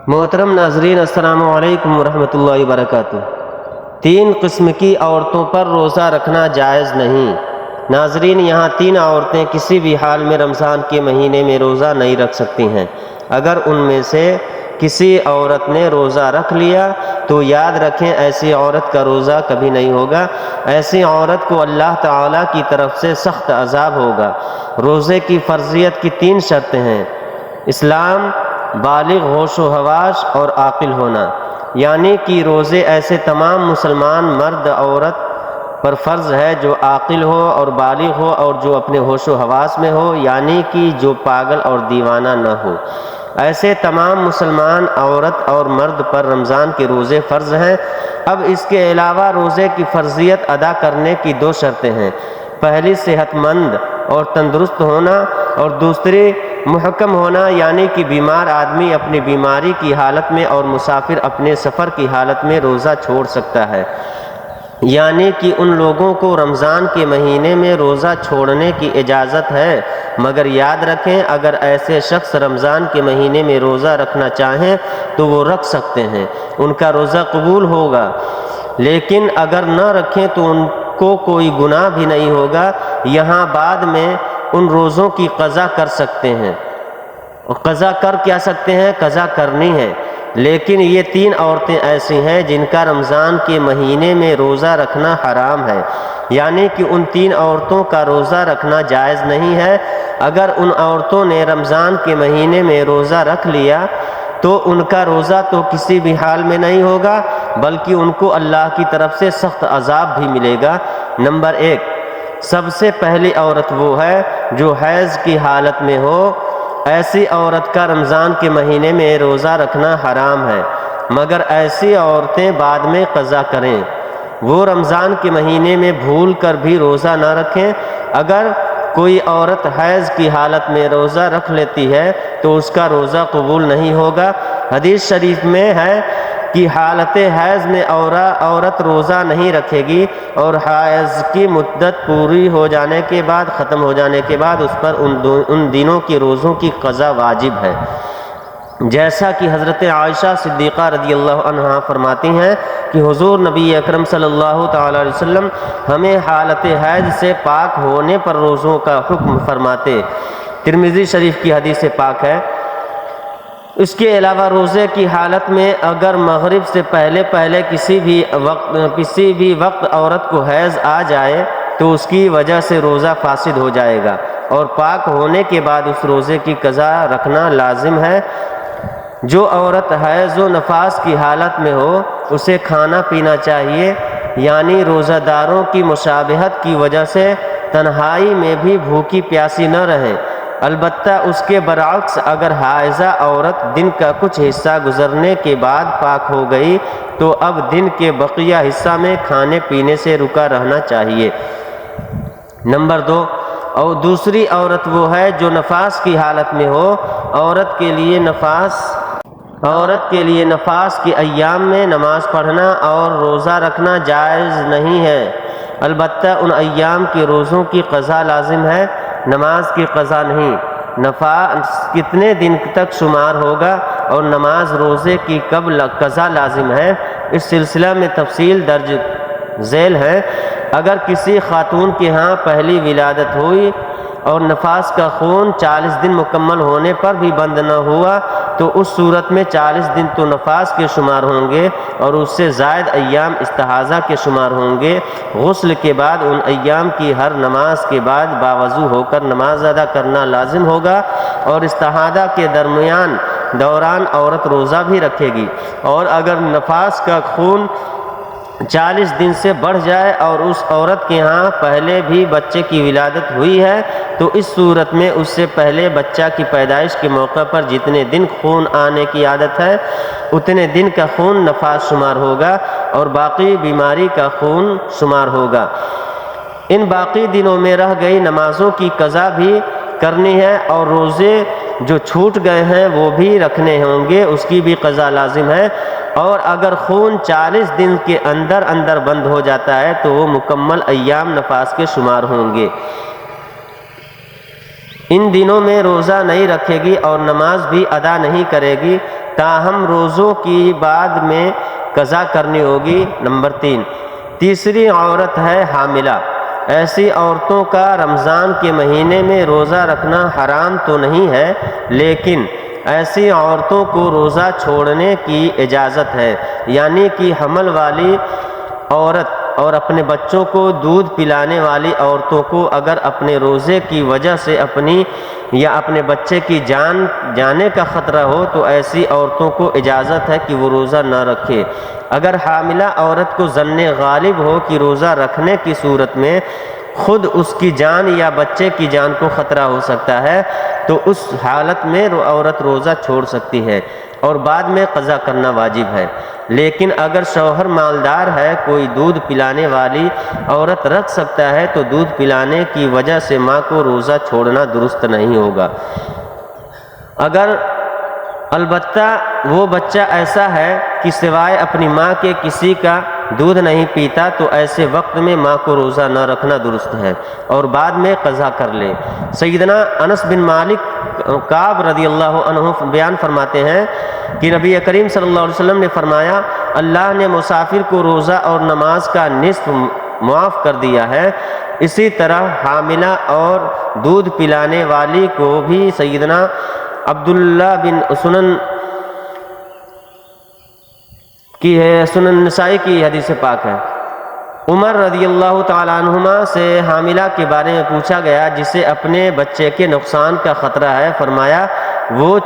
محترم ناظرین، السلام علیکم ورحمۃ اللہ وبرکاتہ۔ 3 قسم کی عورتوں پر روزہ رکھنا جائز نہیں۔ ناظرین، یہاں 3 عورتیں کسی بھی حال میں رمضان کے مہینے میں روزہ نہیں رکھ سکتی ہیں۔ اگر ان میں سے کسی عورت نے روزہ رکھ لیا تو یاد رکھیں ایسی عورت کا روزہ کبھی نہیں ہوگا۔ ایسی عورت کو اللہ تعالیٰ کی طرف سے سخت عذاب ہوگا۔ روزے کی فرضیت کی 3 شرطیں ہیں: اسلام، بالغ ہوش و حواس اور عاقل ہونا، یعنی کہ روزے ایسے تمام مسلمان مرد عورت پر فرض ہے جو عاقل ہو اور بالغ ہو اور جو اپنے ہوش و حواس میں ہو، یعنی کہ جو پاگل اور دیوانہ نہ ہو۔ ایسے تمام مسلمان عورت اور مرد پر رمضان کے روزے فرض ہیں۔ اب اس کے علاوہ روزے کی فرضیت ادا کرنے کی 2 شرطیں ہیں: پہلی صحت مند اور تندرست ہونا، اور دوسری محکم ہونا، یعنی کہ بیمار آدمی اپنی بیماری کی حالت میں اور مسافر اپنے سفر کی حالت میں روزہ چھوڑ سکتا ہے، یعنی کہ ان لوگوں کو رمضان کے مہینے میں روزہ چھوڑنے کی اجازت ہے، مگر یاد رکھیں اگر ایسے شخص رمضان کے مہینے میں روزہ رکھنا چاہیں تو وہ رکھ سکتے ہیں، ان کا روزہ قبول ہوگا، لیکن اگر نہ رکھیں تو ان کو کوئی گناہ بھی نہیں ہوگا۔ یہاں بعد میں ان روزوں کی قضا کر سکتے ہیں، اور قضا کر کیا سکتے ہیں؟ قضا کرنی ہے۔ لیکن یہ 3 عورتیں ایسی ہیں جن کا رمضان کے مہینے میں روزہ رکھنا حرام ہے، یعنی کہ ان 3 عورتوں کا روزہ رکھنا جائز نہیں ہے۔ اگر ان عورتوں نے رمضان کے مہینے میں روزہ رکھ لیا تو ان کا روزہ تو کسی بھی حال میں نہیں ہوگا، بلکہ ان کو اللہ کی طرف سے سخت عذاب بھی ملے گا۔ نمبر 1، سب سے پہلی عورت وہ ہے جو حیض کی حالت میں ہو۔ ایسی عورت کا رمضان کے مہینے میں روزہ رکھنا حرام ہے، مگر ایسی عورتیں بعد میں قضا کریں۔ وہ رمضان کے مہینے میں بھول کر بھی روزہ نہ رکھیں۔ اگر کوئی عورت حیض کی حالت میں روزہ رکھ لیتی ہے تو اس کا روزہ قبول نہیں ہوگا۔ حدیث شریف میں ہے کہ حالت حیض میں عورت روزہ نہیں رکھے گی، اور حیض کی مدت پوری ہو جانے کے بعد، ختم ہو جانے کے بعد اس پر ان دنوں کے روزوں کی قضا واجب ہے، جیسا کہ حضرت عائشہ صدیقہ رضی اللہ عنہا فرماتی ہیں کہ حضور نبی اکرم صلی اللہ تعالی علیہ وسلم ہمیں حالت حیض سے پاک ہونے پر روزوں کا حکم فرماتے۔ ترمذی شریف کی حدیث پاک ہے۔ اس کے علاوہ روزے کی حالت میں اگر مغرب سے پہلے کسی بھی وقت عورت کو حیض آ جائے تو اس کی وجہ سے روزہ فاسد ہو جائے گا، اور پاک ہونے کے بعد اس روزے کی قضا رکھنا لازم ہے۔ جو عورت حیض و نفاس کی حالت میں ہو اسے کھانا پینا چاہیے، یعنی روزہ داروں کی مشابہت کی وجہ سے تنہائی میں بھی بھوکی پیاسی نہ رہے۔ البتہ اس کے برعکس اگر حائضہ عورت دن کا کچھ حصہ گزرنے کے بعد پاک ہو گئی تو اب دن کے بقیہ حصہ میں کھانے پینے سے رکا رہنا چاہیے۔ نمبر 2، اور دوسری عورت وہ ہے جو نفاس کی حالت میں ہو۔ عورت کے لیے نفاس کے ایام میں نماز پڑھنا اور روزہ رکھنا جائز نہیں ہے، البتہ ان ایام کے روزوں کی قضا لازم ہے، نماز کی قضا نہیں۔ نفاس کتنے دن تک شمار ہوگا اور نماز روزے کی کب قضا لازم ہے، اس سلسلہ میں تفصیل درج ذیل ہے۔ اگر کسی خاتون کے ہاں پہلی ولادت ہوئی اور نفاس کا خون 40 دن مکمل ہونے پر بھی بند نہ ہوا تو اس صورت میں 40 دن تو نفاس کے شمار ہوں گے اور اس سے زائد ایام استحاضہ کے شمار ہوں گے۔ غسل کے بعد ان ایام کی ہر نماز کے بعد باوضو ہو کر نماز ادا کرنا لازم ہوگا، اور استحاضہ کے دوران عورت روزہ بھی رکھے گی، اور اگر نفاس کا خون 40 دن سے بڑھ جائے اور اس عورت کے ہاں پہلے بھی بچے کی ولادت ہوئی ہے تو اس صورت میں اس سے پہلے بچہ کی پیدائش کے موقع پر جتنے دن خون آنے کی عادت ہے اتنے دن کا خون نفاس شمار ہوگا، اور باقی بیماری کا خون شمار ہوگا۔ ان باقی دنوں میں رہ گئی نمازوں کی قضا بھی کرنی ہے، اور روزے جو چھوٹ گئے ہیں وہ بھی رکھنے ہوں گے، اس کی بھی قضا لازم ہے۔ اور اگر خون 40 دن کے اندر بند ہو جاتا ہے تو وہ مکمل ایام نفاس کے شمار ہوں گے۔ ان دنوں میں روزہ نہیں رکھے گی اور نماز بھی ادا نہیں کرے گی، تاہم روزوں کی بعد میں قضا کرنی ہوگی۔ نمبر 3، تیسری عورت ہے حاملہ۔ ایسی عورتوں کا رمضان کے مہینے میں روزہ رکھنا حرام تو نہیں ہے، لیکن ایسی عورتوں کو روزہ چھوڑنے کی اجازت ہے، یعنی کہ حمل والی عورت اور اپنے بچوں کو دودھ پلانے والی عورتوں کو اگر اپنے روزے کی وجہ سے اپنی یا اپنے بچے کی جان جانے کا خطرہ ہو تو ایسی عورتوں کو اجازت ہے کہ وہ روزہ نہ رکھے۔ اگر حاملہ عورت کو ظن غالب ہو کہ روزہ رکھنے کی صورت میں خود اس کی جان یا بچے کی جان کو خطرہ ہو سکتا ہے تو اس حالت میں عورت روزہ چھوڑ سکتی ہے اور بعد میں قضا کرنا واجب ہے۔ لیکن اگر شوہر مالدار ہے، کوئی دودھ پلانے والی عورت رکھ سکتا ہے تو دودھ پلانے کی وجہ سے ماں کو روزہ چھوڑنا درست نہیں ہوگا۔ اگر البتہ وہ بچہ ایسا ہے کہ سوائے اپنی ماں کے کسی کا دودھ نہیں پیتا تو ایسے وقت میں ماں کو روزہ نہ رکھنا درست ہے اور بعد میں قضا کر لے۔ سیدنا انس بن مالک کعب رضی اللہ عنہ بیان فرماتے ہیں کہ نبی کریم صلی اللہ علیہ وسلم نے فرمایا، اللہ نے مسافر کو روزہ اور نماز کا نصف معاف کر دیا ہے، اسی طرح حاملہ اور دودھ پلانے والی کو بھی۔ سیدنا عبداللہ بن سنن کی ہے، سنن نسائی کی حدیث پاک ہے۔ عمر رضی اللہ تعالیٰ عنہما سے حاملہ کے بارے میں پوچھا گیا جسے اپنے بچے کے نقصان کا خطرہ ہے، فرمایا وہ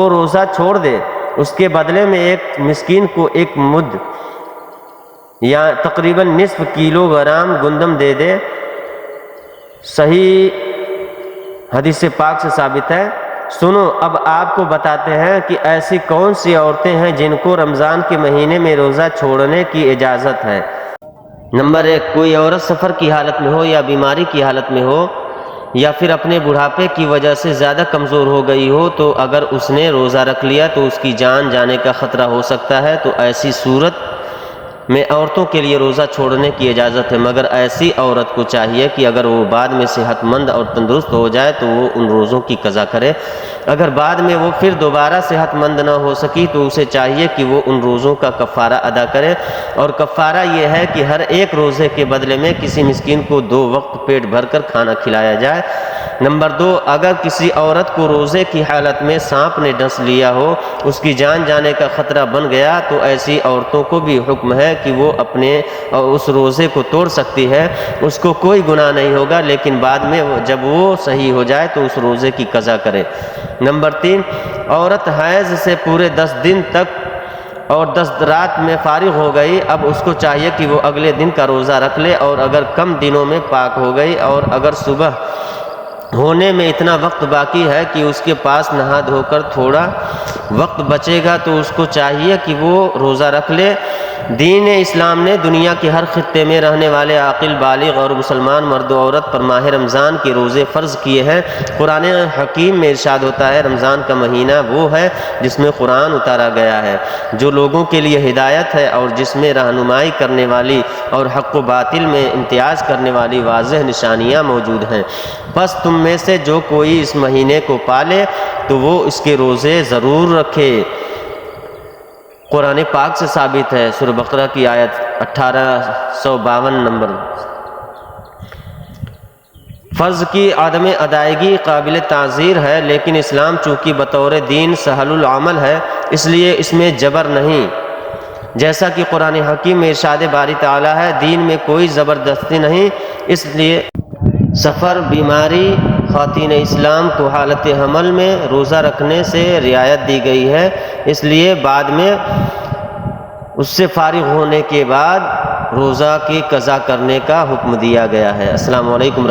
روزہ چھوڑ دے، اس کے بدلے میں ایک مسکین کو ایک مد یا تقریباً نصف کلو گرام گندم دے دے۔ صحیح حدیث پاک سے ثابت ہے۔ سنو اب آپ کو بتاتے ہیں کہ ایسی کون سی عورتیں ہیں جن کو رمضان کے مہینے میں روزہ چھوڑنے کی اجازت ہے۔ نمبر 1، کوئی عورت سفر کی حالت میں ہو یا بیماری کی حالت میں ہو یا پھر اپنے بڑھاپے کی وجہ سے زیادہ کمزور ہو گئی ہو تو اگر اس نے روزہ رکھ لیا تو اس کی جان جانے کا خطرہ ہو سکتا ہے، تو ایسی صورت میں عورتوں کے لیے روزہ چھوڑنے کی اجازت ہے، مگر ایسی عورت کو چاہیے کہ اگر وہ بعد میں صحت مند اور تندرست ہو جائے تو وہ ان روزوں کی قضا کرے۔ اگر بعد میں وہ پھر دوبارہ صحت مند نہ ہو سکی تو اسے چاہیے کہ وہ ان روزوں کا کفارہ ادا کرے، اور کفارہ یہ ہے کہ ہر ایک روزے کے بدلے میں کسی مسکین کو 2 وقت پیٹ بھر کر کھانا کھلایا جائے۔ نمبر 2، اگر کسی عورت کو روزے کی حالت میں سانپ نے ڈس لیا ہو، اس کی جان جانے کا خطرہ بن گیا، تو ایسی عورتوں کو بھی حکم ہے کہ وہ اپنے اس روزے کو توڑ سکتی ہے، اس کو کوئی گناہ نہیں ہوگا، لیکن بعد میں جب وہ صحیح ہو جائے تو اس روزے کی قضا کرے۔ نمبر 3، عورت حیض سے پورے 10 دن تک اور 10 رات میں فارغ ہو گئی، اب اس کو چاہیے کہ وہ اگلے دن کا روزہ رکھ لے، اور اگر کم دنوں میں پاک ہو گئی اور اگر صبح ہونے میں اتنا وقت باقی ہے کہ اس کے پاس نہا دھو کر تھوڑا وقت بچے گا تو اس کو چاہیے کہ وہ روزہ رکھ لے۔ دین اسلام نے دنیا کے ہر خطے میں رہنے والے عاقل بالغ اور مسلمان مرد و عورت پر ماہ رمضان کے روزے فرض کیے ہیں۔ قرآن حکیم میں ارشاد ہوتا ہے، رمضان کا مہینہ وہ ہے جس میں قرآن اتارا گیا ہے، جو لوگوں کے لیے ہدایت ہے اور جس میں رہنمائی کرنے والی اور حق و باطل میں امتیاز کرنے والی واضح نشانیاں موجود ہیں۔ پس تم میں سے جو کوئی اس مہینے کو پالے تو وہ اس کے روزے ضرور رکھے۔ قرآن پاک سے ثابت ہے، سورہ بقرہ کی آیت 1852 نمبر۔ فرض کی عدم ادائیگی قابل تعزیر ہے، لیکن اسلام چونکہ بطور دین سہل العمل ہے اس لیے اس میں جبر نہیں، جیسا کہ قرآن حکیم میں ارشاد باری تعالیٰ ہے، دین میں کوئی زبردستی نہیں، اس لیے سفر، بیماری، خواتین اسلام کو حالت حمل میں روزہ رکھنے سے رعایت دی گئی ہے، اس لیے بعد میں اس سے فارغ ہونے کے بعد روزہ کی قضا کرنے کا حکم دیا گیا ہے۔ السلام علیکم۔